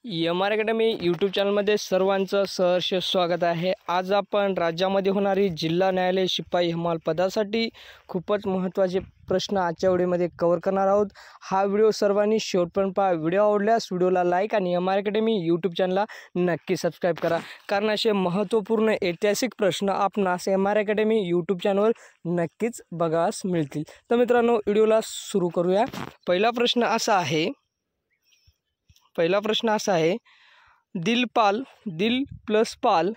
MR. Academy YouTube चॅनलमध्ये सर्वांचं सहर्ष स्वागत आहे। आज आपण राज्यामध्ये होणारी जिल्हा न्यायालय शिपाई हमाल पदासाठी खूपच महत्त्वाचे प्रश्न आजच्या व्हिडिओमध्ये कव्हर करणार आहोत। हा व्हिडिओ सर्वांनी शेवटपर्यंत पहा। व्हिडिओ आवडल्यास व्हिडिओला लाईक आणि एम.आर. अकॅडमी यूट्यूब चॅनलला नक्की सबस्क्राईब करा, कारण असे महत्त्वपूर्ण ऐतिहासिक प्रश्न आपणास एम.आर. अकॅडमी यूट्यूब चॅनलवर नक्कीच बघास मिळतील। तर मित्रांनो, व्हिडिओला सुरू करूया। पहिला प्रश्न असा आहे, दिलपाल, दिल प्लस पाल,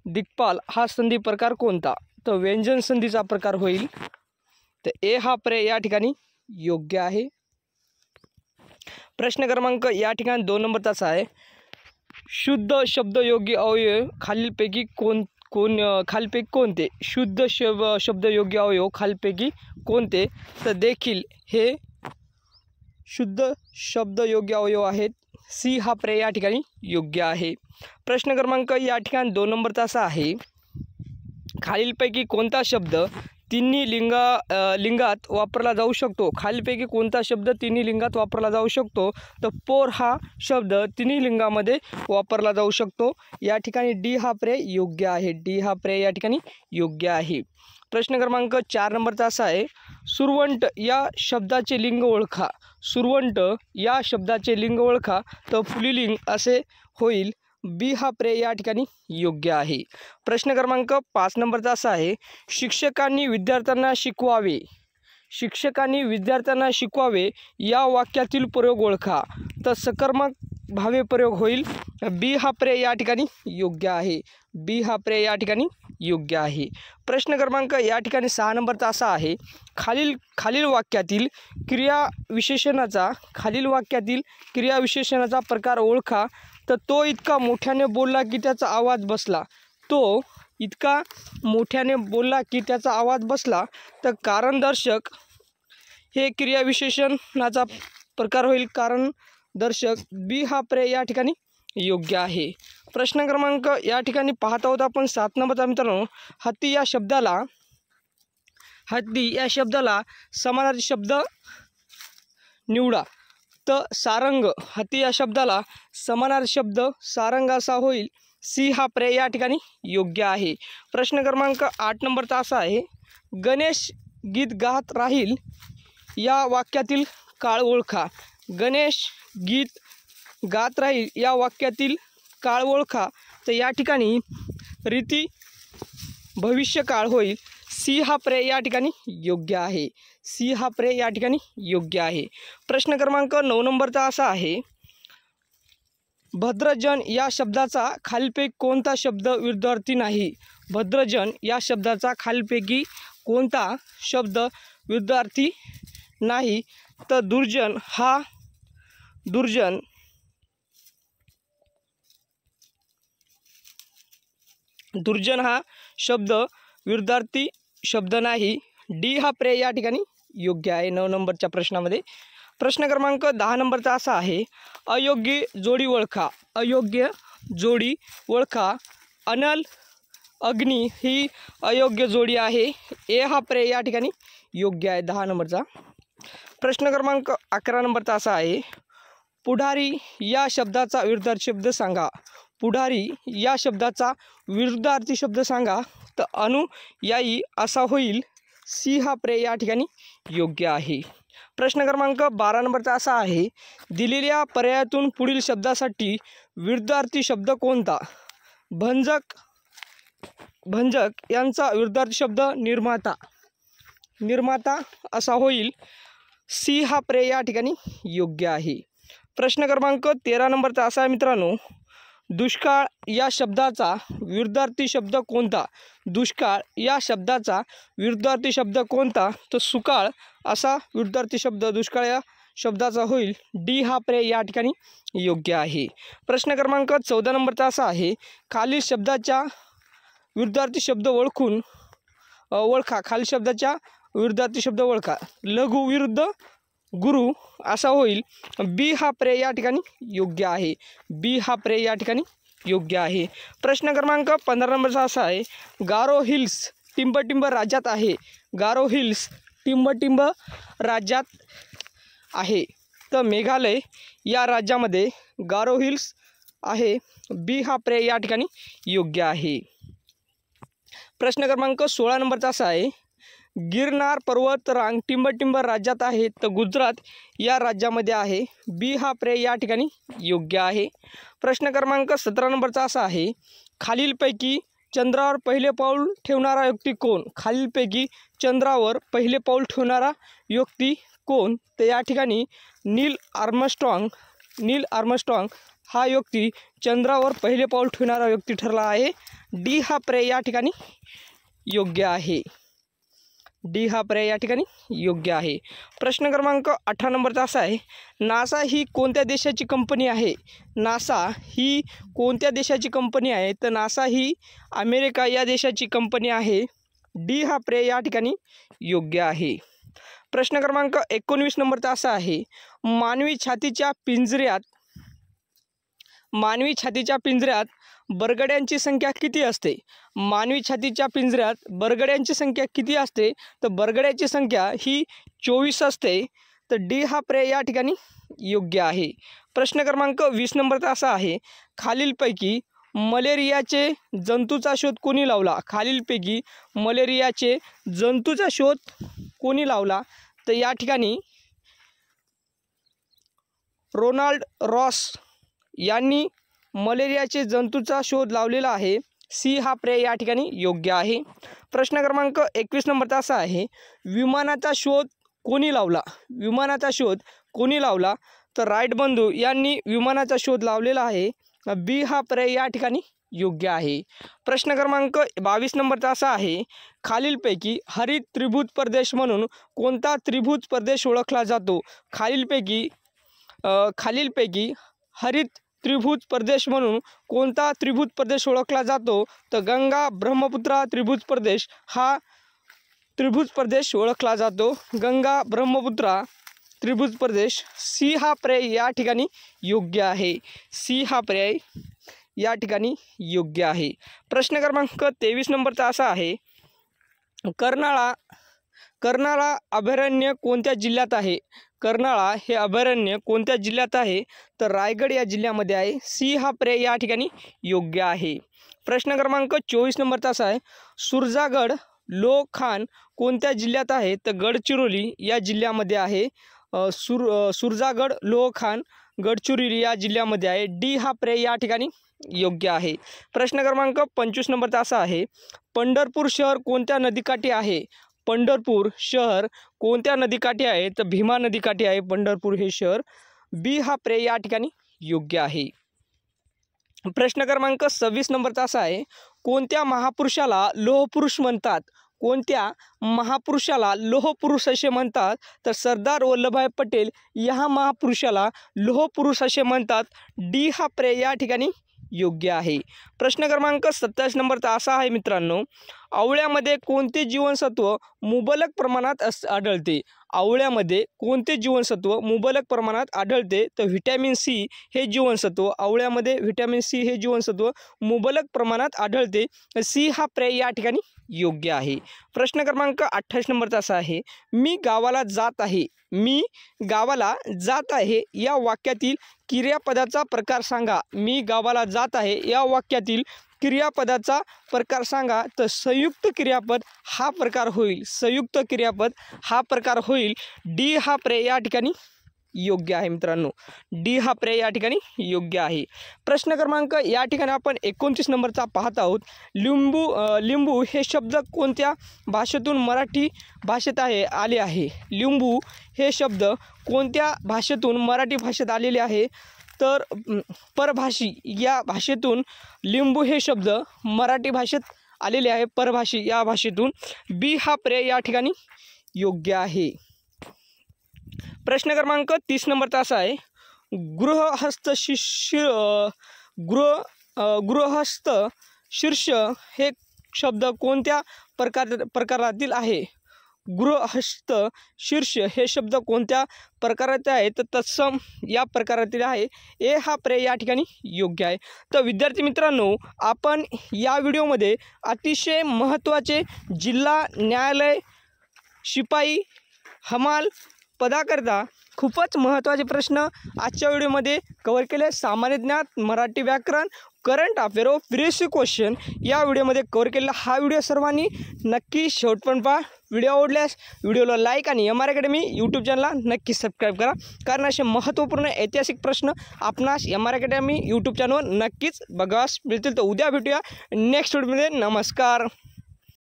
दिग्पाल हा संधी प्रकार कोणता? तर व्यंजन संधीचा प्रकार होईल। तर ए हा पर्याय या ठिकाणी योग्य आहे। प्रश्न क्रमांक या ठिकाणी 2 नंबरचा आहे, शुद्ध शब्दयोगी अवयव खालीलपैकी खालीलपैकी कोणते? शुद्ध शब्दयोगी अवयव खालीलपैकी कोणते? तर देखील हे शुद्ध शब्दयोगी अवयव आहेत। सी हा पर्याय या ठिकाणी योग्य आहे। प्रश्न क्रमांक या ठिकाणी 2 नंबरचा असा आहे, खालीलपैकी कोणता शब्द तिन्ही लिंगात वापरला जाऊ शकतो? खालीलपैकी कोणता शब्द तिन्ही लिंगात वापरला जाऊ शकतो? तर पोर हा शब्द तिन्ही लिंगामध्ये वापरला जाऊ शकतो। या ठिकाणी डी हा पर्याय योग्य आहे। डी हा पर्याय या ठिकाणी योग्य आहे। प्रश्न क्रमांक 4 नंबरचा असा आहे, सुरवंट या शब्दाचे लिंग ओळखा। सुरवंट या शब्दाचे लिंग ओळखा। तर पुल्लिंग असे होईल। बी हा पर्याय या ठिकाणी योग्य आहे। प्रश्न क्रमांक 5 नंबरचा असा आहे, शिक्षकांनी विद्यार्थ्यांना शिकवावे। शिक्षकांनी विद्यार्थ्यांना शिकवावे या वाक्यातील प्रयोग ओळखा। तर सकर्मक भावे प्रयोग होईल। बी हा पर्याय या ठिकाणी योग्य आहे। बी हा पर्याय या ठिकाणी योग्य आहे। प्रश्न क्रमांक या ठिकाणी 6 नंबरचा असा आहे, खालील वाक्यातील क्रियाविशेषणाचा प्रकार ओळखा। तर तो इतका मोठ्याने बोलला की त्याचा आवाज बसला। तो इतका मोठ्याने बोलला की त्याचा आवाज बसला। तर कारणदर्शक हे क्रियाविशेषणाचा प्रकार होईल। कारणदर्शक बी हा पर्याय या ठिकाणी योग्य आहे। प्रश्न क्रमांक या ठिकाणी पाहत आहोत आपण 7 नंबरचा मित्रांनो, हत्ती या शब्दाला समानार्थी शब्द निवडा। तर सारंग, हत्ती या शब्दाला समानार्थी शब्द सारंग असा होईल। सी हा पर्याय या ठिकाणी योग्य आहे। प्रश्न क्रमांक 8 नंबरचा असा आहे, गणेश गीत गात राहील या वाक्यातील काळ ओळखा। गणेश गीत गात राहील या वाक्यातील काळ ओळखा। तर या ठिकाणी रीती भविष्यकाळ होईल। सी हा पर्याय या ठिकाणी योग्य आहे। सी हा पर्याय या ठिकाणी योग्य आहे। प्रश्न क्रमांक 9 नंबरचा असा आहे, भद्रजन या शब्दाचा खालीलपैकी कोणता शब्द विरुद्धार्थी नाही? भद्रजन या शब्दाचा खालीलपैकी कोणता शब्द विरुद्धार्थी नाही? तर दुर्जन हा शब्द विरुद्धार्थी शब्द नाही। डी हा पर्याय या ठिकाणी योग्य आहे 9 नंबरच्या प्रश्नामध्ये। प्रश्न क्रमांक 10 नंबरचा असा आहे, अयोग्य जोडी ओळखा। अयोग्य जोडी ओळखा। अनल अग्नी ही अयोग्य जोडी आहे। ए हा पर्याय या ठिकाणी योग्य आहे 10 नंबरचा। प्रश्न क्रमांक 11 नंबरचा असा आहे, पुढारी या शब्दाचा विरुद्धार्थी शब्द सांगा। पुढारी या शब्दाचा विरुद्धार्थी शब्द सांगा। तर अनुयायी असा होईल। सी हा पर्याय या ठिकाणी योग्य आहे। प्रश्न क्रमांक 12 नंबरचा असा आहे, दिलेल्या पर्यायातून पुढील शब्दासाठी विरुद्धार्थी शब्द कोणता? भंजक यांचा विरुद्धार्थी शब्द निर्माता असा होईल। सी हा पर्याय या ठिकाणी योग्य आहे। प्रश्न क्रमांक 13 नंबरचा असा आहे मित्रांनो, दुष्काळ या शब्दाचा विरुद्धार्थी शब्द कोणता? दुष्काळ या शब्दाचा विरुद्धार्थी शब्द कोणता? तर सुकाळ असा विरुद्धार्थी शब्द दुष्काळ या शब्दाचा होईल। डी हा पर्याय या ठिकाणी योग्य आहे। प्रश्न क्रमांक 14 नंबरचा असा आहे, खालील शब्दाच्या विरुद्धार्थी शब्द ओळखा। खालील शब्दाच्या विरुद्धार्थी शब्द ओळखा। लघु विरुद्ध गुरु असा होईल। बी हा पर्याय या ठिकाणी योग्य आहे। बी हा पर्याय या ठिकाणी योग्य आहे। प्रश्न क्रमांक 15 नंबरचा असा आहे, गारो हिल्स टिंबटिंब राज्यात आहे। गारो हिल्स टिंबटिंब राज्यात आहे। तर मेघालय या राज्यामध्ये गारो हिल्स आहे. बी हा पर्याय या ठिकाणी योग्य आहे. प्रश्न क्रमांक 16 नंबरचा असा आहे, गिरनार पर्वत रांग टिंबर राज्यात आहे तर गुजरात या राज्यामध्ये आहे. बी हा पर्याय या ठिकाणी योग्य आहे. प्रश्न क्रमांक 17 नंबरचा असा आहे, खालीलपैकी चंद्रावर पहिले पाऊल ठेवणारा व्यक्ती कोण? खालीलपैकी चंद्रावर पहिले पाऊल ठेवणारा व्यक्ती कोण? तर या ठिकाणी नील आर्मस्ट्रॉंग हा व्यक्ती चंद्रावर पहिले पाऊल ठेवणारा व्यक्ती ठरला आहे. डी हा पर्याय या ठिकाणी योग्य आहे. डी हा पर्याय या ठिकाणी योग्य आहे. प्रश्न क्रमांक 18 नंबरचा असा आहे, नासा ही कोणत्या देशाची कंपनी आहे? नासा ही कोणत्या देशाची कंपनी आहे? तर नासा ही अमेरिका या देशाची कंपनी आहे. डी हा पर्याय या ठिकाणी योग्य आहे. प्रश्न क्रमांक 19 नंबरचा असा आहे, मानवी छातीच्या पिंजऱ्यात बरगड्यांची संख्या किती असते? मानवी छातीच्या पिंजऱ्यात बरगड्यांची संख्या किती असते? तर बरगड्याची संख्या ही 24 असते. तर डी हा पर्याय या ठिकाणी योग्य आहे. प्रश्न क्रमांक 20 नंबरचा असा आहे, खालीलपैकी मलेरियाचे जंतूचा शोध कोणी लावला? खालीलपैकी मलेरियाचे जंतूचा शोध कोणी लावला? तर या ठिकाणी रोनाल्ड रॉस यांनी मलेरियाचे जंतूचा शोध लावलेला आहे. सी हा पर्याय या ठिकाणी योग्य आहे. प्रश्न क्रमांक 21 नंबरचा असा आहे, विमानाचा शोध कोणी लावला? विमानाचा शोध कोणी लावला? तर राईट बंधू यांनी विमानाचा शोध लावलेला आहे. बी हा पर्याय या ठिकाणी योग्य आहे. प्रश्न क्रमांक 22 नंबरचा असा आहे, खालीलपैकी हरित त्रिभुज प्रदेश म्हणून कोणता त्रिभुज प्रदेश ओळखला जातो? खालीलपैकी हरित त्रिभुज प्रदेश म्हणून कोणता त्रिभुज प्रदेश ओळखला जातो? तर गंगा ब्रह्मपुत्रा त्रिभुज प्रदेश हा त्रिभुज प्रदेश ओळखला जातो. गंगा ब्रह्मपुत्रा त्रिभुज प्रदेश. सी हा पर्याय या ठिकाणी योग्य आहे. सी हा पर्याय या ठिकाणी योग्य आहे. प्रश्न क्रमांक 23 नंबरचा असा आहे, कर्नाळा अभयारण्य कोणत्या जिल्ह्यात आहे? कर्नाळा हे अभयारण्य कोणत्या जिल्ह्यात आहे? तर रायगड या जिल्ह्यामध्ये आहे. सी हा पर्याय या ठिकाणी योग्य आहे. प्रश्न क्रमांक 24 नंबरचा असा आहे, सुरजागड लोखान कोणत्या जिल्ह्यात आहे? तर गडचिरोली या जिल्ह्यामध्ये आहे. सुरजागड लोखान गडचिरोली या जिल्ह्यामध्ये आहे. डी हा पर्याय या ठिकाणी योग्य आहे. प्रश्न क्रमांक 25 नंबरचा असा आहे, पंढरपूर शहर कोणत्या नदीकाठी आहे? पंढरपूर शहर कोणत्या नदीकाठी आहे? तर भीमा नदीकाठी आहे पंढरपूर हे शहर. बी हा पर्याय या ठिकाणी योग्य आहे. प्रश्न क्रमांक 26 नंबरचा असा आहे, कोणत्या महापुरुषाला लोहपुरुष म्हणतात? कोणत्या महापुरुषाला लोहपुरुष असे म्हणतात? तर सरदार वल्लभभाई पटेल या महापुरुषाला लोहपुरुष असे म्हणतात. डी हा पर्याय या ठिकाणी योग्य आहे. प्रश्न क्रमांक 27 नंबरचा असा आहे मित्रांनो, आवळ्यामध्ये कोणते जीवनसत्व मुबलक प्रमाणात आढळते? आवळ्यामध्ये कोणते जीवनसत्व मुबलक प्रमाणात आढळते? तर व्हिटॅमिन सी हे जीवनसत्व. आवळ्यामध्ये व्हिटॅमिन सी हे जीवनसत्व मुबलक प्रमाणात आढळते. सी हा पर्याय या ठिकाणी योग्य आहे. प्रश्न क्रमांक 28 नंबरचा असा आहे, मी गावाला जात आहे. मी गावाला जात आहे या वाक्यातील क्रियापदाचा प्रकार सांगा. मी गावाला जात आहे या वाक्यातील क्रियापदाचा प्रकार सांगा. तर संयुक्त क्रियापद हा प्रकार होईल. संयुक्त क्रियापद हा प्रकार होईल. डी हा पर्याय या ठिकाणी योग्य आहे मित्रांनो. डी हा पर्याय या ठिकाणी योग्य आहे. प्रश्न क्रमांक या ठिकाणी आपण 29 नंबरचा पाहत आहोत, लिंबू हे शब्द कोणत्या भाषेतून मराठी भाषेत आले आहे? लिंबू हे शब्द कोणत्या भाषेतून मराठी भाषेत आलेले आहे? तर परभाषी या भाषेतून लिंबू हे शब्द मराठी भाषेत आलेले आहे. परभाषी या भाषेतून. बी हा पर्याय या ठिकाणी योग्य आहे. प्रश्न क्रमांक 30 नंबरचा असा आहे, गृहस्थ शीर्ष हे शब्द कोणत्या प्रकारातील आहे? गृहस्थ शीर्ष हे शब्द कोणत्या प्रकाराचे आहे? तर तत्सम या प्रकारातील आहे. ए हा पर्याय या ठिकाणी योग्य आहे. तर विद्यार्थी मित्रांनो, आपण या व्हिडिओमध्ये अतिशय महत्त्वाचे जिल्हा न्यायालय, शिपाई, हमाल पदाकरता खूपच महत्त्वाचे प्रश्न आजच्या व्हिडिओमध्ये कव्हर केले. सामान्य ज्ञान, मराठी व्याकरण, करंट अफेअर व प्रिव्हियस क्वेश्चन या व्हिडिओमध्ये कव्हर केलेला हा व्हिडिओ सर्वांनी नक्की शेवटपर्यंत पहा. व्हिडिओ आवडल्यास व्हिडिओला लाईक आणि MR अकॅडमी यूट्यूब चॅनलला नक्की सबस्क्राईब करा, कारण असे महत्त्वपूर्ण ऐतिहासिक प्रश्न आपणास MR अकॅडमी यूट्यूब चॅनलवर नक्कीच बघास मिळतील. तर उद्या भेटूया नेक्स्ट व्हिडिओमध्ये. नमस्कार.